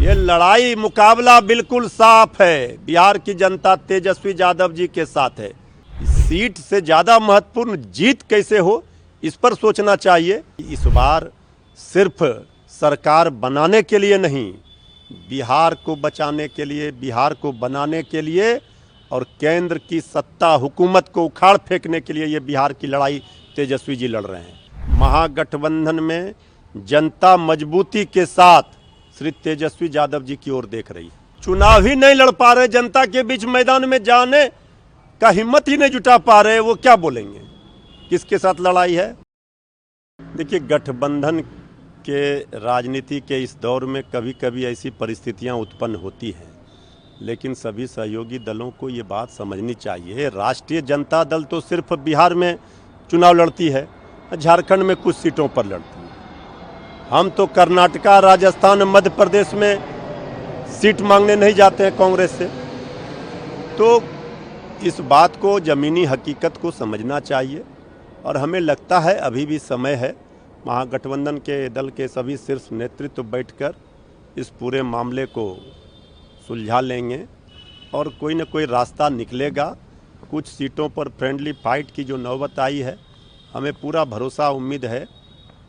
ये लड़ाई मुकाबला बिल्कुल साफ है। बिहार की जनता तेजस्वी यादव जी के साथ है। सीट से ज़्यादा महत्वपूर्ण जीत कैसे हो, इस पर सोचना चाहिए। इस बार सिर्फ सरकार बनाने के लिए नहीं, बिहार को बचाने के लिए, बिहार को बनाने के लिए और केंद्र की सत्ता हुकूमत को उखाड़ फेंकने के लिए ये बिहार की लड़ाई तेजस्वी जी लड़ रहे हैं। महागठबंधन में जनता मजबूती के साथ श्री तेजस्वी यादव जी की ओर देख रही है। चुनाव ही नहीं लड़ पा रहे, जनता के बीच मैदान में जाने का हिम्मत ही नहीं जुटा पा रहे, वो क्या बोलेंगे, किसके साथ लड़ाई है। देखिए, गठबंधन के राजनीति के इस दौर में कभी कभी ऐसी परिस्थितियां उत्पन्न होती हैं, लेकिन सभी सहयोगी दलों को ये बात समझनी चाहिए। राष्ट्रीय जनता दल तो सिर्फ बिहार में चुनाव लड़ती है, झारखंड में कुछ सीटों पर लड़ती है। हम तो कर्नाटका, राजस्थान, मध्य प्रदेश में सीट मांगने नहीं जाते हैं कांग्रेस से। तो इस बात को, ज़मीनी हकीकत को समझना चाहिए और हमें लगता है अभी भी समय है। महागठबंधन के दल के सभी शीर्ष नेतृत्व बैठकर इस पूरे मामले को सुलझा लेंगे और कोई न कोई रास्ता निकलेगा। कुछ सीटों पर फ्रेंडली फाइट की जो नौबत आई है, हमें पूरा भरोसा, उम्मीद है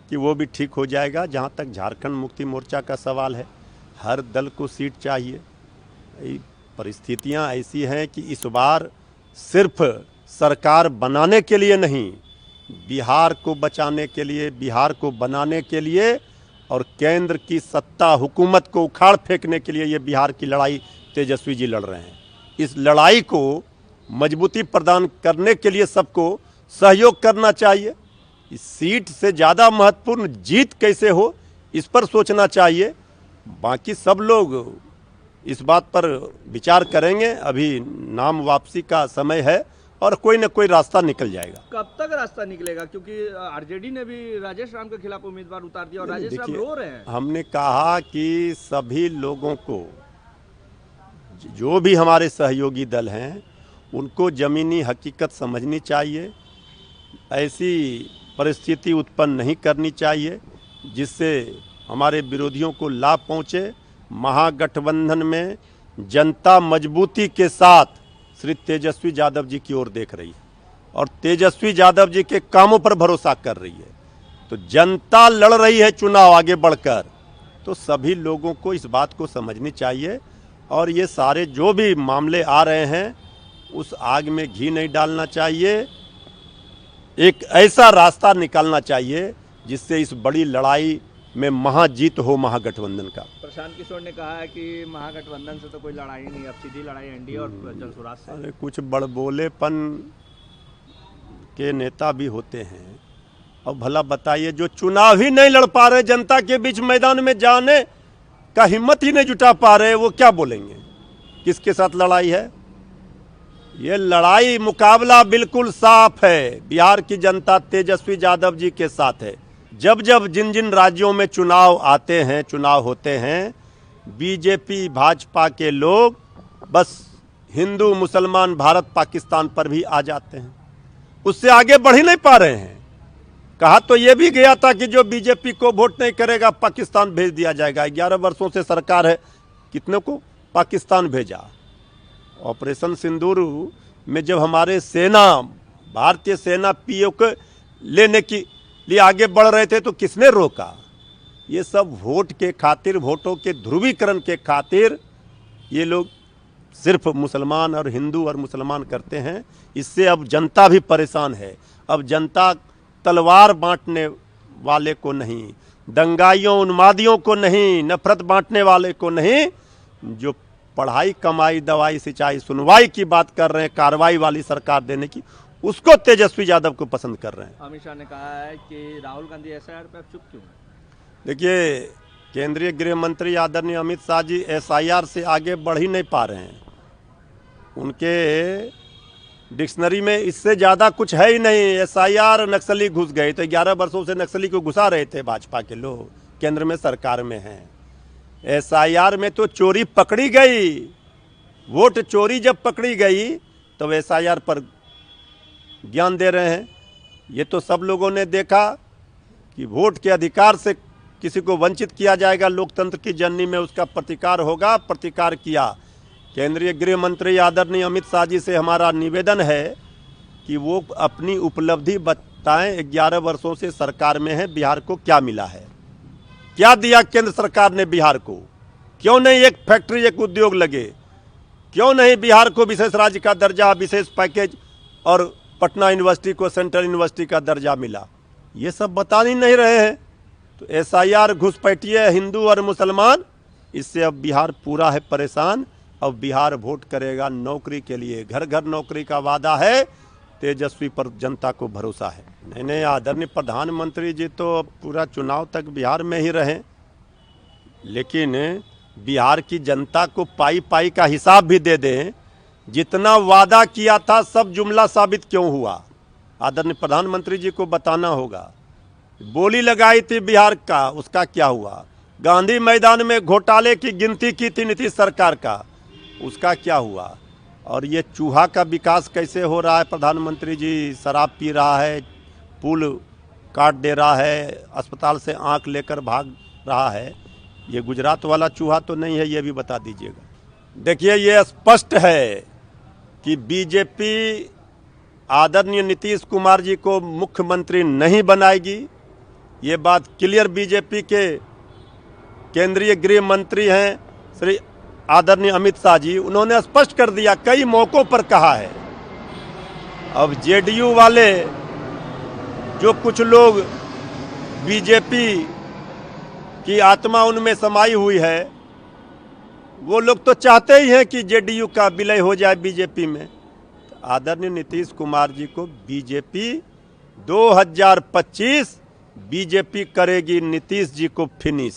कि वो भी ठीक हो जाएगा। जहाँ तक झारखंड मुक्ति मोर्चा का सवाल है, हर दल को सीट चाहिए। परिस्थितियाँ ऐसी हैं कि इस बार सिर्फ सरकार बनाने के लिए नहीं, बिहार को बचाने के लिए, बिहार को बनाने के लिए और केंद्र की सत्ता हुकूमत को उखाड़ फेंकने के लिए ये बिहार की लड़ाई तेजस्वी जी लड़ रहे हैं। इस लड़ाई को मजबूती प्रदान करने के लिए सबको सहयोग करना चाहिए। इस सीट से ज़्यादा महत्वपूर्ण जीत कैसे हो, इस पर सोचना चाहिए। बाकी सब लोग इस बात पर विचार करेंगे। अभी नाम वापसी का समय है और कोई न कोई रास्ता निकल जाएगा। कब तक रास्ता निकलेगा, क्योंकि आरजेडी ने भी राजेश राम के खिलाफ उम्मीदवार उतार दिया और राजेश राम रो रहे हैं। हमने कहा कि सभी लोगों को, जो भी हमारे सहयोगी दल हैं, उनको ज़मीनी हकीकत समझनी चाहिए। ऐसी परिस्थिति उत्पन्न नहीं करनी चाहिए जिससे हमारे विरोधियों को लाभ पहुँचे। महागठबंधन में जनता मजबूती के साथ श्री तेजस्वी यादव जी की ओर देख रही है और तेजस्वी यादव जी के कामों पर भरोसा कर रही है। तो जनता लड़ रही है चुनाव आगे बढ़कर, तो सभी लोगों को इस बात को समझनी चाहिए और ये सारे जो भी मामले आ रहे हैं, उस आग में घी नहीं डालना चाहिए। एक ऐसा रास्ता निकालना चाहिए जिससे इस बड़ी लड़ाई में महाजीत हो महागठबंधन का। प्रशांत किशोर ने कहा है कि महागठबंधन से तो कोई लड़ाई नहीं, अब सीधी लड़ाई एनडीए और जनसुराज से। अरे कुछ बड़बोलेपन के नेता भी होते हैं। और भला बताइए, जो चुनाव ही नहीं लड़ पा रहे, जनता के बीच मैदान में जाने का हिम्मत ही नहीं जुटा पा रहे, वो क्या बोलेंगे, किसके साथ लड़ाई है। ये लड़ाई मुकाबला बिल्कुल साफ है। बिहार की जनता तेजस्वी यादव जी के साथ है। जब जब जिन जिन राज्यों में चुनाव आते हैं, चुनाव होते हैं, बीजेपी भाजपा के लोग बस हिंदू मुसलमान भारत पाकिस्तान पर भी आ जाते हैं, उससे आगे बढ़ ही नहीं पा रहे हैं। कहा तो ये भी गया था कि जो बीजेपी को वोट नहीं करेगा पाकिस्तान भेज दिया जाएगा। 11 वर्षों से सरकार है, कितने को पाकिस्तान भेजा। ऑपरेशन सिंदूर में जब हमारे सेना, भारतीय सेना पीओ को लेने की लिए आगे बढ़ रहे थे तो किसने रोका। ये सब वोट के खातिर, वोटों के ध्रुवीकरण के खातिर ये लोग सिर्फ मुसलमान और हिंदू और मुसलमान करते हैं। इससे अब जनता भी परेशान है। अब जनता तलवार बांटने वाले को नहीं, दंगाइयों उन्मादियों को नहीं, नफरत बांटने वाले को नहीं, जो पढ़ाई, कमाई, दवाई, सिंचाई, सुनवाई की बात कर रहे हैं, कार्रवाई वाली सरकार देने की, उसको तेजस्वी यादव को पसंद कर रहे हैं। अमित शाह ने कहा है कि राहुल गांधी एसआईआर पे अब चुप क्यों है। देखिए, केंद्रीय गृह मंत्री आदरणीय अमित शाह जी एसआईआर से आगे बढ़ ही नहीं पा रहे हैं। उनके डिक्शनरी में इससे ज़्यादा कुछ है ही नहीं। एसआईआर, नक्सली घुस गए, तो 11 वर्षों से नक्सली को घुसा रहे थे भाजपा के लोग, केंद्र में सरकार में हैं। एसआईआर में तो चोरी पकड़ी गई, वोट चोरी जब पकड़ी गई तो एसआईआर पर ज्ञान दे रहे हैं। ये तो सब लोगों ने देखा कि वोट के अधिकार से किसी को वंचित किया जाएगा लोकतंत्र की जननी में, उसका प्रतिकार होगा। प्रतिकार किया। केंद्रीय गृह मंत्री आदरणीय अमित शाह जी से हमारा निवेदन है कि वो अपनी उपलब्धि बताएं। 11 वर्षों से सरकार में है, बिहार को क्या मिला है, क्या दिया केंद्र सरकार ने बिहार को? क्यों नहीं एक फैक्ट्री, एक उद्योग लगे? क्यों नहीं बिहार को विशेष राज्य का दर्जा, विशेष पैकेज और पटना यूनिवर्सिटी को सेंट्रल यूनिवर्सिटी का दर्जा मिला? ये सब बता ही नहीं रहे हैं। तो SIR, घुसपैठिए हिंदू और मुसलमान, इससे अब बिहार पूरा है परेशान। अब बिहार वोट करेगा नौकरी के लिए। घर घर नौकरी का वादा है, तेजस्वी पर जनता को भरोसा है। नहीं, आदरणीय प्रधानमंत्री जी तो अब पूरा चुनाव तक बिहार में ही रहे, लेकिन बिहार की जनता को पाई पाई का हिसाब भी दे दें। जितना वादा किया था सब जुमला साबित क्यों हुआ, आदरणीय प्रधानमंत्री जी को बताना होगा। बोली लगाई थी बिहार का, उसका क्या हुआ? गांधी मैदान में घोटाले की गिनती की थी नीतीश सरकार का, उसका क्या हुआ? और ये चूहा का विकास कैसे हो रहा है? प्रधानमंत्री जी शराब पी रहा है, पुल काट दे रहा है, अस्पताल से आंख लेकर भाग रहा है। ये गुजरात वाला चूहा तो नहीं है, ये भी बता दीजिएगा। देखिए, ये स्पष्ट है कि बीजेपी आदरणीय नीतीश कुमार जी को मुख्यमंत्री नहीं बनाएगी। ये बात क्लियर बीजेपी के केंद्रीय गृह मंत्री हैं श्री आदरणीय अमित शाह जी, उन्होंने स्पष्ट कर दिया, कई मौकों पर कहा है। अब JDU वाले, जो कुछ लोग बीजेपी की आत्मा उनमें समाई हुई है, वो लोग तो चाहते ही हैं कि JDU का विलय हो जाए बीजेपी में। तो आदरणीय नीतीश कुमार जी को बीजेपी 2025 बीजेपी करेगी नीतीश जी को फिनिश।